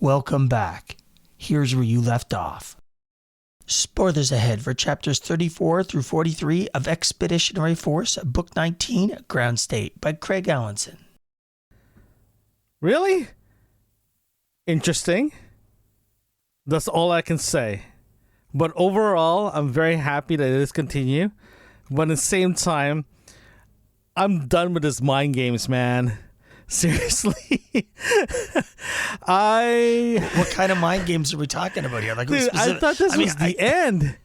Welcome back. Here's where you left off. Spoilers ahead for chapters 34 through 43 of Expeditionary Force Book 19, Ground State by Craig Alanson. Really? Interesting. That's all I can say. But overall, I'm very happy that it is continue. But at the same time, I'm done with this mind games, man. Seriously. What kind of mind games are we talking about here? Like, dude, I thought this was the end.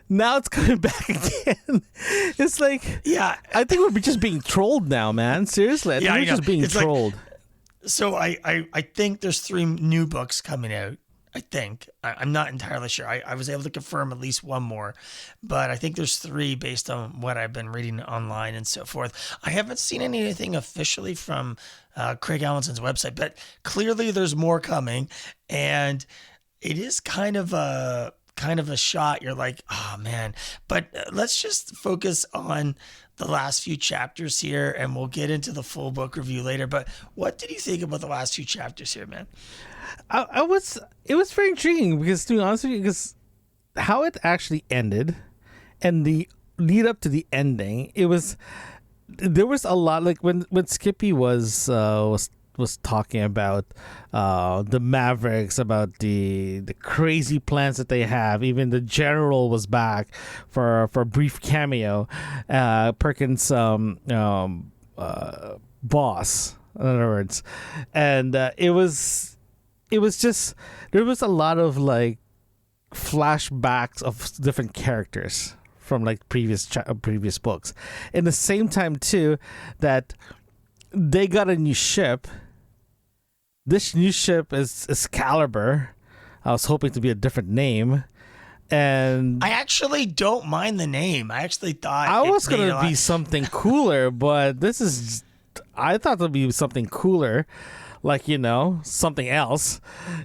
Now it's coming back again. It's like, yeah, I think we're just being trolled now, man. Seriously, I think we're just being trolled. So I think there's 3 new books coming out. I think. I'm not entirely sure. I was able to confirm at least one more, but I think there's 3 based on what I've been reading online and so forth. I haven't seen anything officially from Craig Alanson's website, but clearly there's more coming, and it is kind of a shot. You're like, oh man, but let's just focus on the last few chapters here, and we'll get into the full book review later. But what did you think about the last few chapters here, man? It was very intriguing because, to be honest with you, because how it actually ended and the lead up to the ending, there was a lot, like when Skippy was talking about the Mavericks, about the crazy plans that they have. Even the general was back for a brief cameo. Perkins' boss, in other words, and it was just, there was a lot of like flashbacks of different characters from like previous books. In the same time too, that they got a new ship. This new ship is Excalibur. I was hoping to be a different name. And I actually don't mind the name. I actually thought I was going to be something cooler, but I thought it would be something cooler. Like, something else,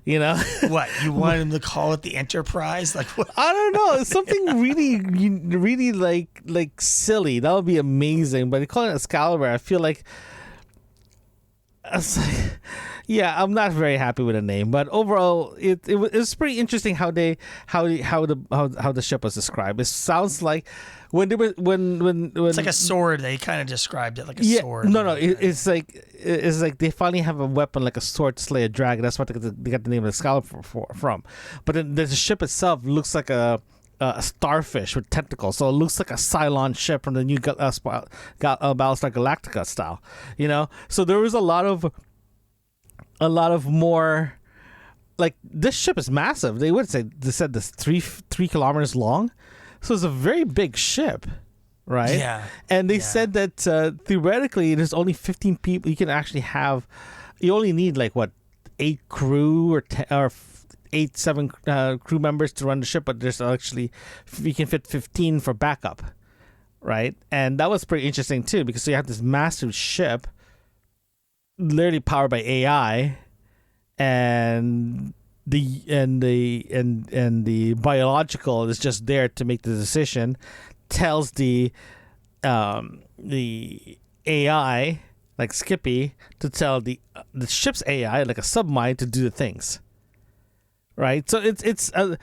What, you want him to call it the Enterprise? Like what? I don't know. It's something really like silly. That would be amazing. But they call it Excalibur. I feel like, yeah, I'm not very happy with the name. But overall, it was pretty interesting how the ship was described. It sounds like when it's like a sword. They kind of described it like a sword. No, it's like they finally have a weapon like a sword to slay a dragon. That's what they got the name of Excalibur from. But then the ship itself looks like a starfish with tentacles, so it looks like a Cylon ship from the new Battlestar Galactica style. So there was a lot of more. Like, this ship is massive. They said this 3 kilometers long. So it's a very big ship, right? Yeah. And they said that theoretically there's only 15 people. You can actually have. You only need 8 crew or 7 crew members to run the ship, but there's actually you can fit 15 for backup, right? And that was pretty interesting too, because you have this massive ship, literally powered by AI, and the biological is just there to make the decision, tells the AI like Skippy to tell the ship's AI like a submind to do the things, right? So it's the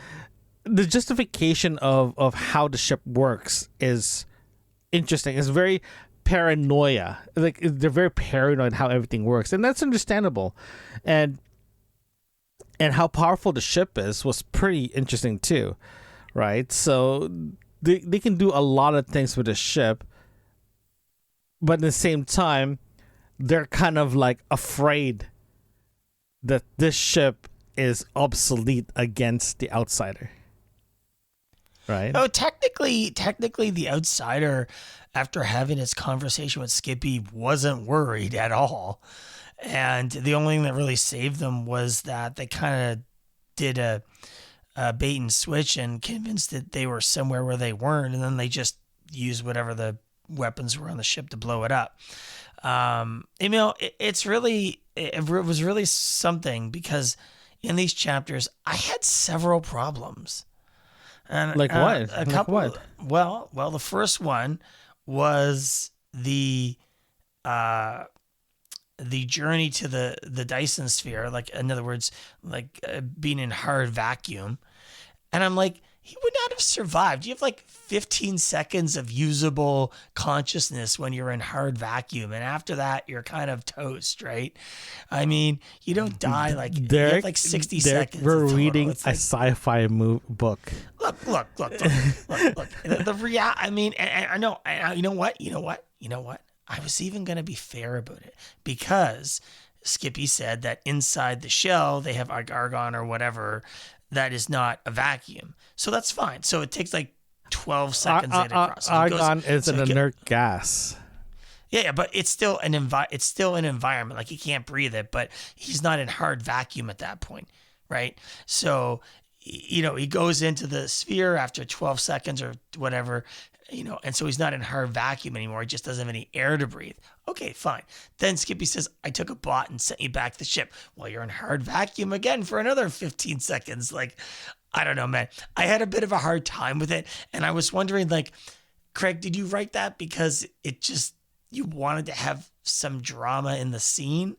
justification of how the ship works is interesting. It's very paranoia, like they're very paranoid how everything works, and that's understandable, and how powerful the ship is was pretty interesting too, right? So they can do a lot of things with the ship, but at the same time, they're kind of like afraid that this ship is obsolete against the outsider, right? Oh, technically, the outsider, after having his conversation with Skippy, wasn't worried at all. And the only thing that really saved them was that they kind of did a bait and switch and convinced that they were somewhere where they weren't, and then they just used whatever the weapons were on the ship to blow it up. It was really something, because in these chapters I had several problems. And like what? A couple. Like what? Well, the first one was the the journey to the Dyson sphere, like in other words, like being in hard vacuum, and I'm like, he would not have survived. You have like 15 seconds of usable consciousness when you're in hard vacuum, and after that, you're kind of toast, right? I mean, you don't die like you have like 60 seconds. We're reading a sci-fi book. Look. I mean, and I know. You know what? I was even going to be fair about it because Skippy said that inside the shell they have argon or whatever that is not a vacuum. So that's fine. So it takes like 12 seconds to get across. Argon is an inert gas. Yeah, but it's still an environment. Like he can't breathe it, but he's not in hard vacuum at that point, right? So, he goes into the sphere after 12 seconds or whatever, and so he's not in hard vacuum anymore. He just doesn't have any air to breathe. Okay, fine. Then Skippy says, I took a bot and sent you back to the ship. Well, you're in hard vacuum again for another 15 seconds. Like, I don't know, man. I had a bit of a hard time with it. And I was wondering, like, Craig, did you write that because you wanted to have some drama in the scene?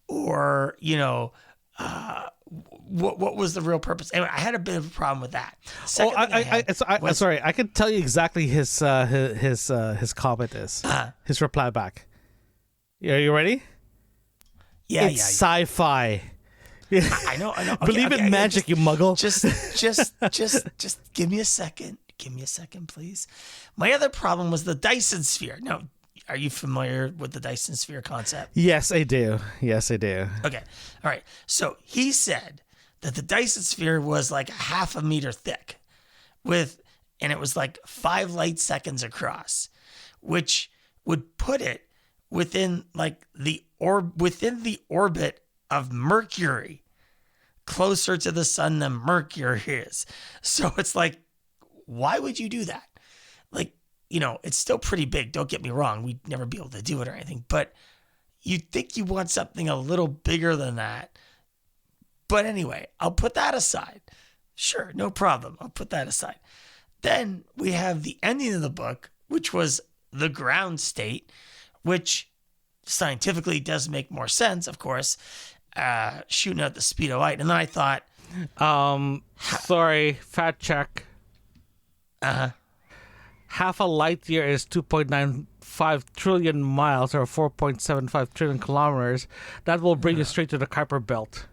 Or, what was the real purpose? Anyway, I had a bit of a problem with that. Sorry, I can tell you exactly his comment is his reply back. Are you ready? Yeah, it's sci-fi. I know. Okay, Believe in magic, you muggle. Just give me a second. Give me a second, please. My other problem was the Dyson sphere. Now, are you familiar with the Dyson sphere concept? Yes, I do. Okay. All right. So he said that the Dyson sphere was like half a meter thick and it was like 5 light seconds across, which would put it within like within the orbit of Mercury, closer to the sun than Mercury is. So it's like, why would you do that? Like, it's still pretty big. Don't get me wrong. We'd never be able to do it or anything, but you'd think you want something a little bigger than that. But anyway, I'll put that aside. Sure, no problem. I'll put that aside. Then we have the ending of the book, which was the ground state, which scientifically does make more sense, of course, shooting at the speed of light. And then I thought... sorry, fact check. Half a light year is 2.95 trillion miles or 4.75 trillion kilometers. That will bring you straight to the Kuiper Belt.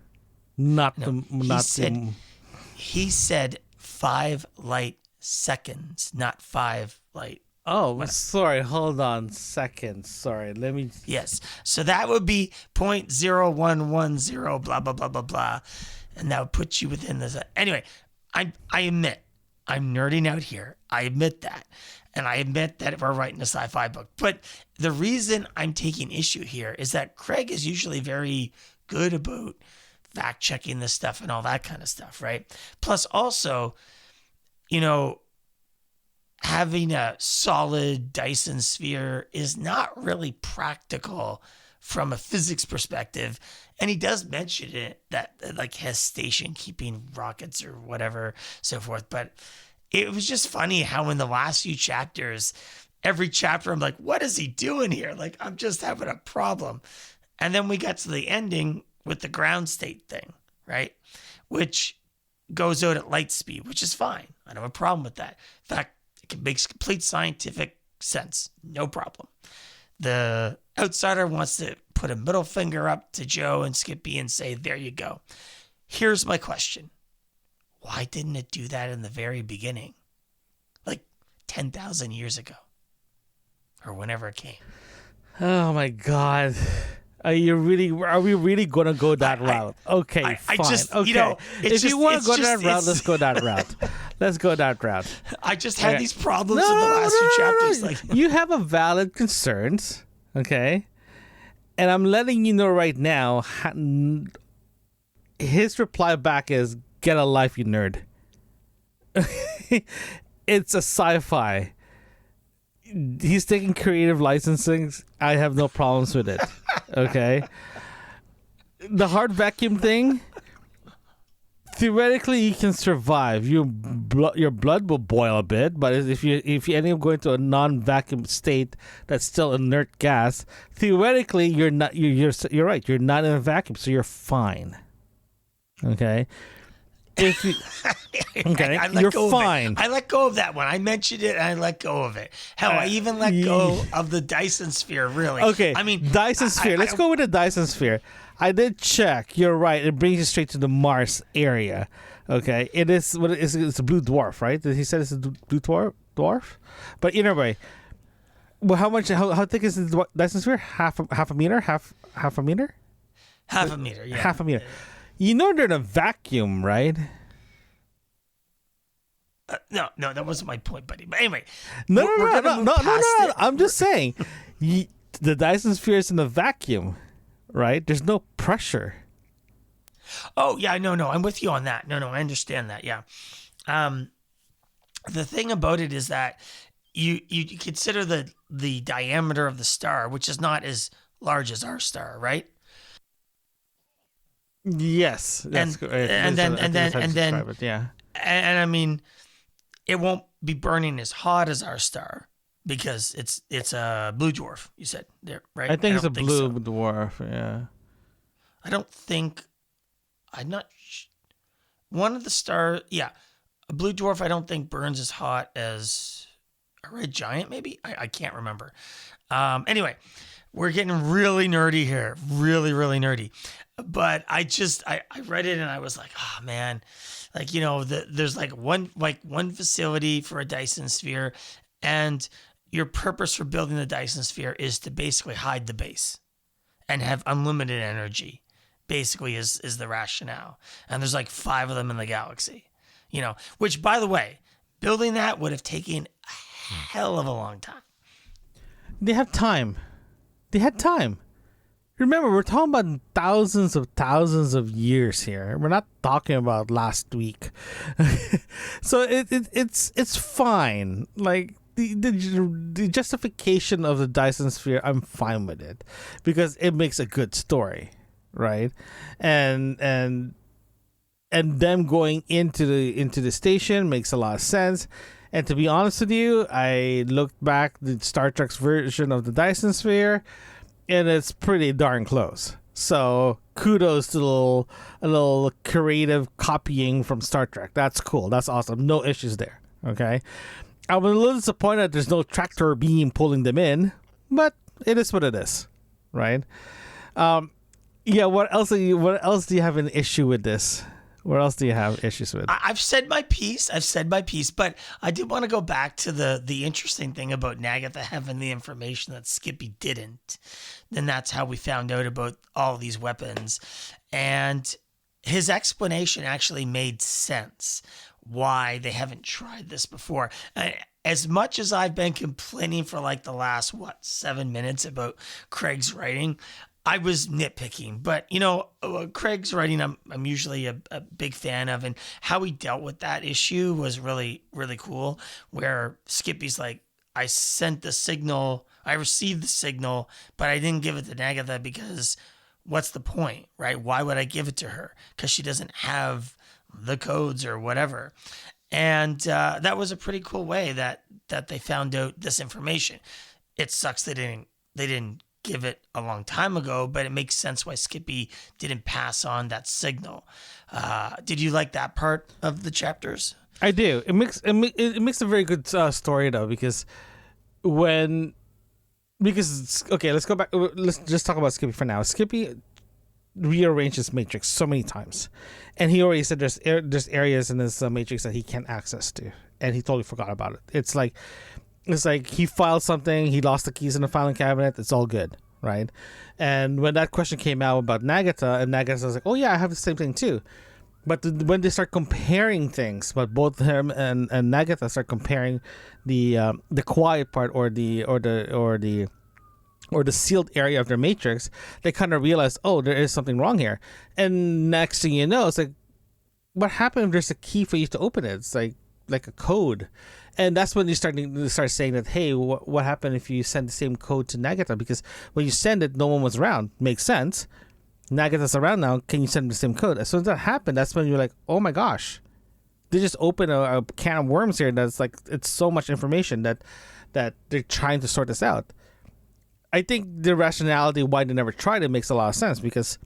He said 5 light seconds, not 5 light. Oh, whatever. Sorry. Hold on. Seconds. Sorry. Let me. Yes. So that would be 0.0110, blah, blah, blah, blah, blah. And that would put you within this. Anyway, I admit, I'm nerding out here. I admit that. And I admit that we're writing a sci-fi book. But the reason I'm taking issue here is that Craig is usually very good about fact-checking this stuff and all that kind of stuff, right? Plus also, having a solid Dyson sphere is not really practical from a physics perspective. And he does mention it, that like has station keeping rockets or whatever, so forth. But it was just funny how in the last few chapters, every chapter I'm like, what is he doing here? Like, I'm just having a problem. And then we got to the ending with the ground state thing, right? Which goes out at light speed, which is fine. I don't have a problem with that. In fact, it makes complete scientific sense. No problem. The outsider wants to put a middle finger up to Joe and Skippy and say, there you go. Here's my question. Why didn't it do that in the very beginning? Like 10,000 years ago. Or whenever it came. Oh my God. Are we really going to go that route? Okay, fine. Okay. If you want to go that route, let's go that route. Let's go that route. I just had these problems in the last few chapters. Like, you have a valid concerns, okay? And I'm letting you know right now, his reply back is, get a life, you nerd. It's a sci-fi. He's taking creative licensing. I have no problems with it. Okay. The hard vacuum thing, theoretically you can survive. Your blood will boil a bit, but if you end up going to a non-vacuum state that's still inert gas, theoretically you're not. You're right. You're not in a vacuum, so you're fine. Okay. If you, okay, you're fine. I let go of that one. I mentioned it and I let go of it. Hell, I even let go of the Dyson sphere, really. Okay, I mean, Dyson sphere. Let's go with the Dyson sphere. I did check. You're right. It brings you straight to the Mars area. Okay, it is what it is. It's a blue dwarf, right? He said it's a blue dwarf. But either way, well, how thick is the Dyson sphere? Half a meter. Half a meter. Half a meter. Yeah. Half a meter. You know they're in a vacuum, right? No, that wasn't my point, buddy. But anyway, no. I'm just saying, the Dyson sphere is in a vacuum, right? There's no pressure. Oh yeah, no, I'm with you on that. No, I understand that. Yeah. The thing about it is that you consider the diameter of the star, which is not as large as our star, right? Yes, that's correct. And then, yeah. And I mean, it won't be burning as hot as our star because it's a blue dwarf. You said there, right? I think it's a blue dwarf. Yeah. I don't think. I'm not. One of the stars. Yeah, a blue dwarf. I don't think burns as hot as a red giant. Maybe I can't remember. Anyway, we're getting really nerdy here. Really, really nerdy. But I read it and I was like, oh man, like, there's like one facility for a Dyson sphere, and your purpose for building the Dyson sphere is to basically hide the base and have unlimited energy, basically is the rationale. And there's like 5 of them in the galaxy, which, by the way, building that would have taken a hell of a long time. They had time. Remember, we're talking about thousands of years here. We're not talking about last week. So it's fine. Like the justification of the Dyson sphere, I'm fine with it because it makes a good story, right? And them going into the station makes a lot of sense. And to be honest with you, I looked back the Star Trek's version of the Dyson sphere, and it's pretty darn close. So kudos to a little creative copying from Star Trek. That's cool. That's awesome. No issues there. Okay. I was a little disappointed that there's no tractor beam pulling them in, but it is what it is, right? Yeah. What else do you have an issue with this? What else do you have issues with? I've said my piece, but I did want to go back to the interesting thing about Nagatha having the information that Skippy didn't. Then that's how we found out about all these weapons. And his explanation actually made sense why they haven't tried this before. As much as I've been complaining for like the last, 7 minutes about Craig's writing, I was nitpicking, but Craig's writing, I'm usually a big fan of, and how he dealt with that issue was really, really cool. Where Skippy's like, I received the signal, but I didn't give it to Nagatha because what's the point, right? Why would I give it to her? Because she doesn't have the codes or whatever. And that was a pretty cool way that they found out this information. It sucks they didn't give it a long time ago, but it makes sense why Skippy didn't pass on that signal. Did you like that part of the chapters? I do. It makes a very good story though, because okay, let's go back. Let's just talk about Skippy for now. Skippy rearranged his matrix so many times, and he already said there's areas in this matrix that he can't access to, and he totally forgot about it. It's like he filed something, he lost the keys in the filing cabinet, it's all good, right? And when that question came out about Nagatha, and Nagatha was like, oh yeah, I have the same thing too. But when they start comparing things, but both him and Nagatha start comparing the quiet part or the sealed area of their matrix, they kind of realize, oh, there is something wrong here. And next thing you know, it's like, what happened if there's a key for you to open it? It's like a code. And that's when you start saying that, hey, what happened if you send the same code to Nagatha? Because when you send it, no one was around. Makes sense. Nagata's around now. Can you send him the same code? As soon as that happened, that's when you're like, oh my gosh, they just opened a can of worms here. That's like, it's so much information that they're trying to sort this out. I think the rationality why they never tried it makes a lot of sense, because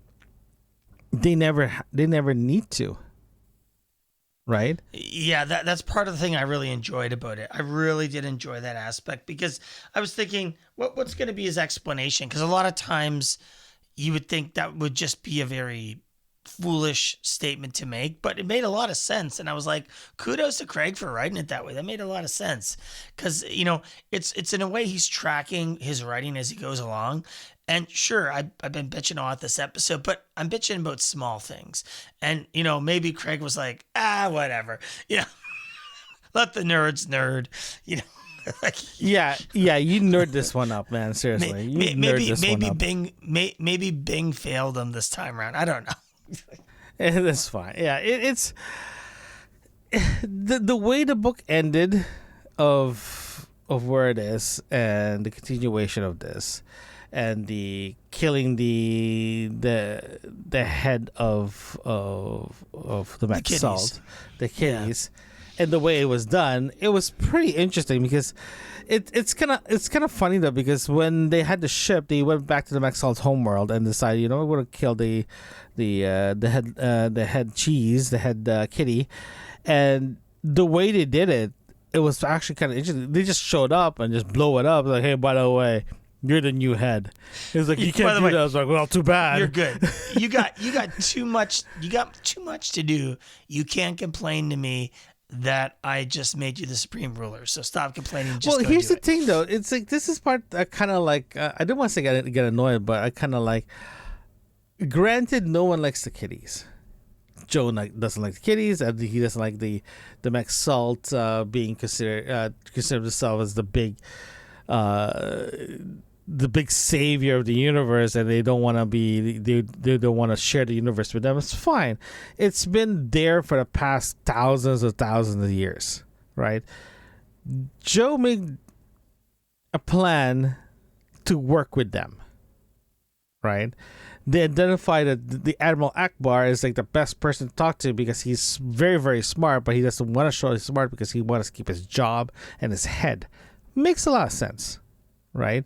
they never need to. Right? Yeah, that's part of the thing I really enjoyed about it. I really did enjoy that aspect, because I was thinking, what's going to be his explanation? Because a lot of times you would think that would just be a very foolish statement to make, but it made a lot of sense. And I was like, kudos to Craig for writing it that way. That made a lot of sense, because it's in a way he's tracking his writing as he goes along. And sure, I've been bitching a lot this episode, but I'm bitching about small things. And maybe Craig was like, whatever, let the nerds nerd, like, yeah, you nerd this one up, man. Seriously, maybe Bing failed him this time around. I don't know. That's fine. Yeah, it's the way the book ended of where it is, and the continuation of this, and the killing the head of the Mac Salt, the kiddies, and the way it was done, it was pretty interesting, because it's kind of funny though, because when they had the ship, they went back to the Mac Salt's homeworld and decided, we're gonna kill the head cheese, the head kitty, and the way they did it, it was actually kind of interesting. They just showed up and just blow it up, like, hey, by the way, you're the new head. It was like, you can't do that. I was like, well, too bad. You're good. You got too much. You got too much to do. You can't complain to me that I just made you the supreme ruler. So stop complaining. Just well, here's the thing, though. It's like, this is part I kind of like. I don't want to say get annoyed, but I kind of like. Granted, no one likes the kitties. Joe doesn't like the kitties, and he doesn't like the Mac Salt being considered himself as the big savior of the universe, and they don't want to be they don't want to share the universe with them. It's fine. It's been there for the past thousands of years, right? Joe made a plan to work with them, right? They identified that the Admiral Akbar is like the best person to talk to, because he's very, very smart, but he doesn't want to show he's smart because he wants to keep his job and his head. Makes a lot of sense, right?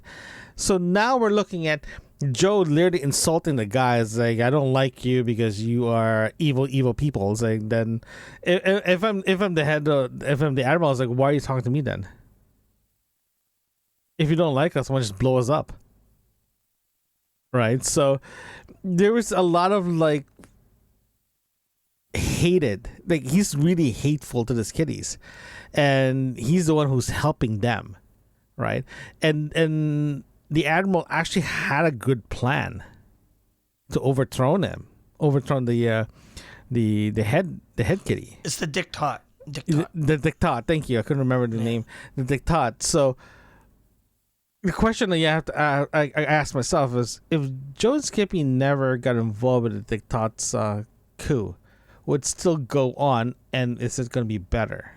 So now we're looking at Joe literally insulting the guys, like, I don't like you because you are evil people. It's like, then if I'm the head, if I'm the Admiral, it's like, why are you talking to me then? If you don't like us, why don't you just blow us up? Right, so there was a lot of like he's really hateful to these kiddies, and he's the one who's helping them, right? And the Admiral actually had a good plan to overthrow the head kitty. It's the Dictat. The Dictat. Thank you. I couldn't remember the name. The Dictat. So. The question that you have to I ask myself is, if Joe and Skippy never got involved with the Dictat's coup, would it still go on, and is it going to be better?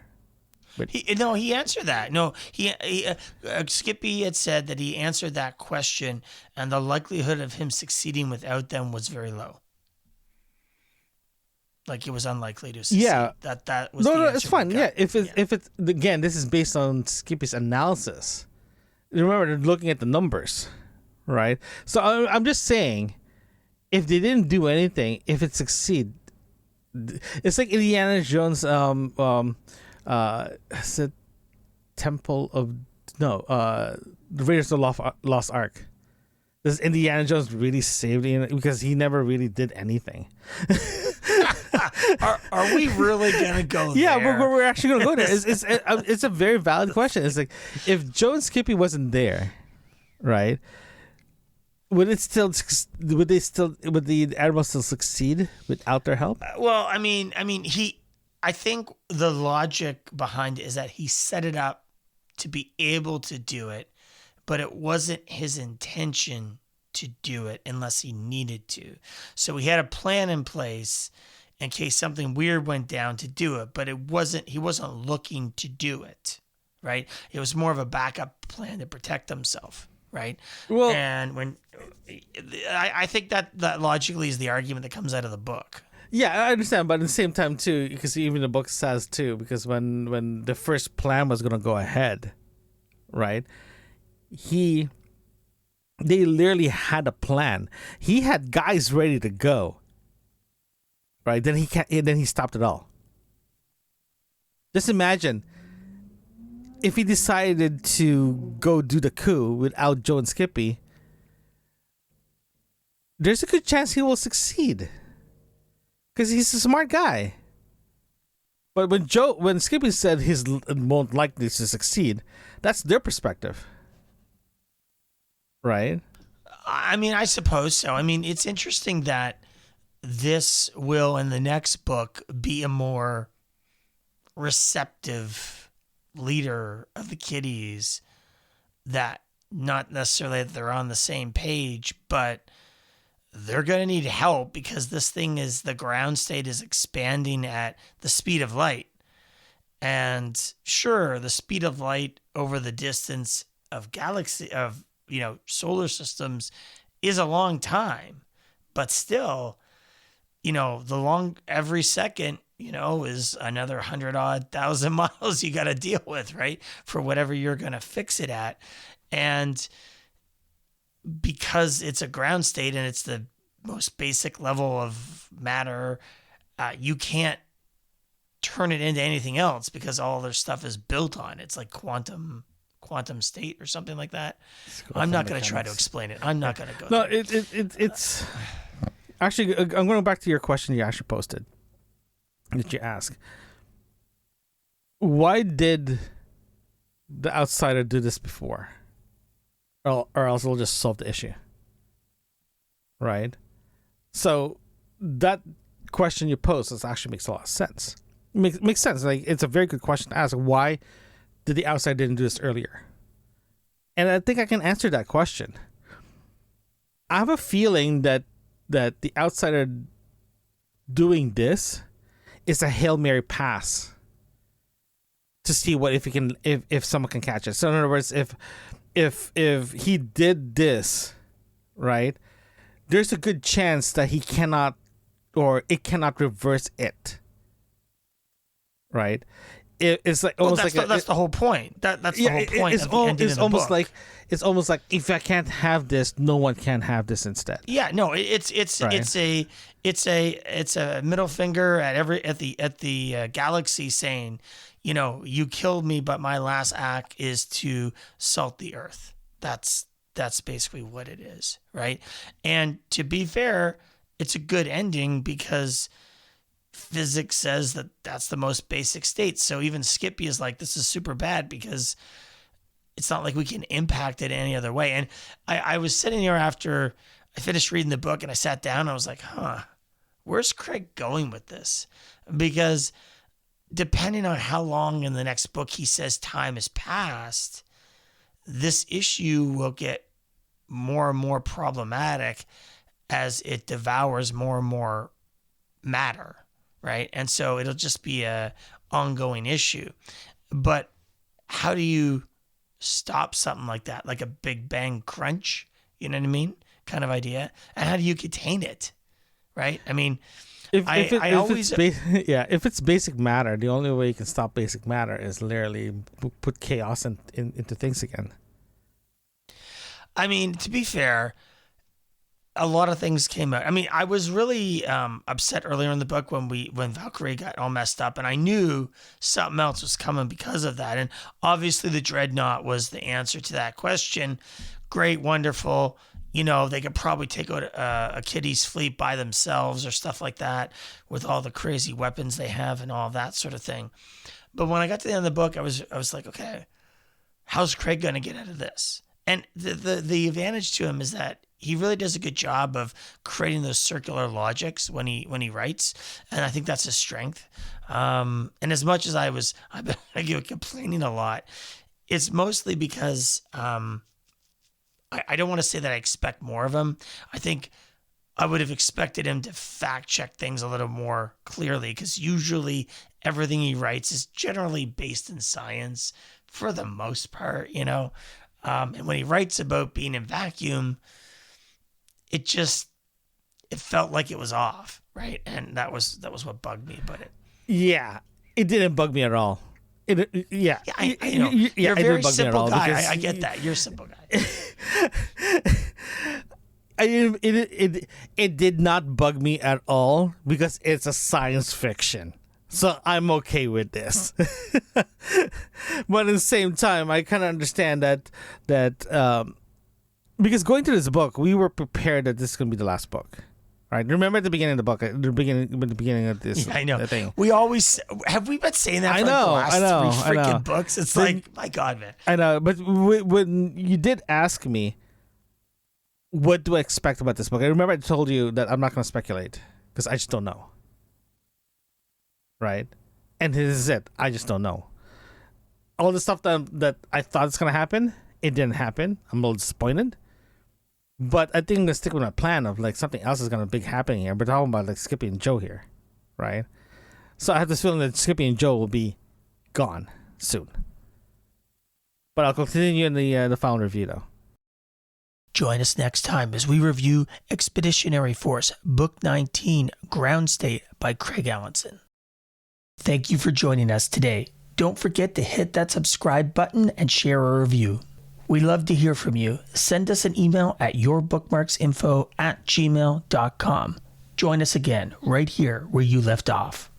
He answered that. No, Skippy had said that he answered that question, and the likelihood of him succeeding without them was very low. Like, it was unlikely to succeed. Yeah, that was no, it's fine. Yeah, if it's again, this is based on Skippy's analysis. Remember, they're looking at the numbers, right? So I'm just saying, if they didn't do anything, if it succeed, it's like Indiana Jones. Is it Temple of the Raiders of the Lost Ark? Does Indiana Jones really save the, because he never really did anything? Are we really gonna go there? Yeah, we're actually gonna go there. It's a very valid question. It's like, if Joe and Skippy wasn't there, right? Would the Admiral still succeed without their help? Well, I think the logic behind it is that he set it up to be able to do it, but it wasn't his intention to do it unless he needed to. So he had a plan in place in case something weird went down to do it, but he wasn't looking to do it, right? It was more of a backup plan to protect himself, right? Well, and when I think that logically is the argument that comes out of the book. Yeah, I understand, but at the same time too, because even the book says too, because when the first plan was gonna go ahead, right? They literally had a plan. He had guys ready to go. Right? Then he stopped it all. Just imagine if he decided to go do the coup without Joe and Skippy, there's a good chance he will succeed. Because he's a smart guy. But when Skippy said he's most likely to succeed, that's their perspective. Right? I mean, I suppose so. I mean, it's interesting that this will, in the next book, be a more receptive leader of the kiddies, that not necessarily that they're on the same page, but they're going to need help because this thing is, the ground state is expanding at the speed of light. And sure, the speed of light over the distance of solar systems is a long time, but still, every second, is another 100,000 miles you got to deal with, right? For whatever you're going to fix it at. And because it's a ground state and it's the most basic level of matter, you can't turn it into anything else because all their stuff is built on. It's like quantum state or something like that. I'm not going to try to explain it. I'm not going to go. No, it's actually, I'm going back to your question you actually posted that you asked. Why did the outsider do this before? Or else it'll just solve the issue. Right? So that question you posed actually makes a lot of sense. Makes sense. Like, it's a very good question to ask. Why did the outsider didn't do this earlier? And I think I can answer that question. I have a feeling that the outsider doing this is a Hail Mary pass to see if someone can catch it. So in other words, if he did this, right, there's a good chance that he cannot, or it cannot reverse it. Right? It's like almost that's the whole point. That's the whole point of the ending of the book. It's almost like if I can't have this, no one can have this instead. Yeah, no, it's a middle finger at the galaxy saying, you killed me, but my last act is to salt the earth. That's basically what it is, right? And to be fair, it's a good ending because physics says that that's the most basic state. So even Skippy is like, this is super bad because it's not like we can impact it any other way. And I was sitting here after I finished reading the book and I sat down and I was like, where's Craig going with this? Because depending on how long in the next book he says time has passed, this issue will get more and more problematic as it devours more and more matter, right? And so it'll just be a ongoing issue. But how do you stop something like that, like a Big Bang crunch, you know what I mean, kind of idea? And how do you contain it, right? I mean, if it's basic matter, the only way you can stop basic matter is literally put chaos into things again. I mean, to be fair, a lot of things came out. I mean, I was really upset earlier in the book when Valkyrie got all messed up, and I knew something else was coming because of that. And obviously, the Dreadnought was the answer to that question. Great, wonderful. They could probably take out a kiddies fleet by themselves or stuff like that with all the crazy weapons they have and all that sort of thing. But when I got to the end of the book, I was like, okay, how's Craig going to get out of this? And the advantage to him is that he really does a good job of creating those circular logics when he writes, and I think that's his strength. And as much as I've been complaining a lot, it's mostly because I don't want to say that I expect more of him. I think I would have expected him to fact check things a little more clearly, because usually everything he writes is generally based in science for the most part, And when he writes about being in vacuum, it felt like it was off, right? And that was what bugged me about it. Yeah, it didn't bug me at all. Yeah, I know. You're a very simple guy. I get that. You're a simple guy. It did not bug me at all because it's a science fiction. So I'm okay with this. But at the same time, I kind of understand that because going through this book, we were prepared that this is going to be the last book. Right? Remember at the beginning of the book, the beginning of this I know. thing. We always have we been saying that for the last 3 freaking books? It's like, my God, man. I know, but when you did ask me, what do I expect about this book? I remember I told you that I'm not going to speculate because I just don't know. Right? And this is it. I just don't know. All the stuff that I thought is going to happen, it didn't happen. I'm a little disappointed. But I think I'm going to stick with my plan of like something else is going to be happening here. We're talking about like Skippy and Joe here. Right? So I have this feeling that Skippy and Joe will be gone soon. But I'll continue in the final review though. Join us next time as we review Expeditionary Force Book 19, Ground State by Craig Alanson. Thank you for joining us today. Don't forget to hit that subscribe button and share a review. We love to hear from you. Send us an email at yourbookmarksinfo@gmail.com. Join us again right here where you left off.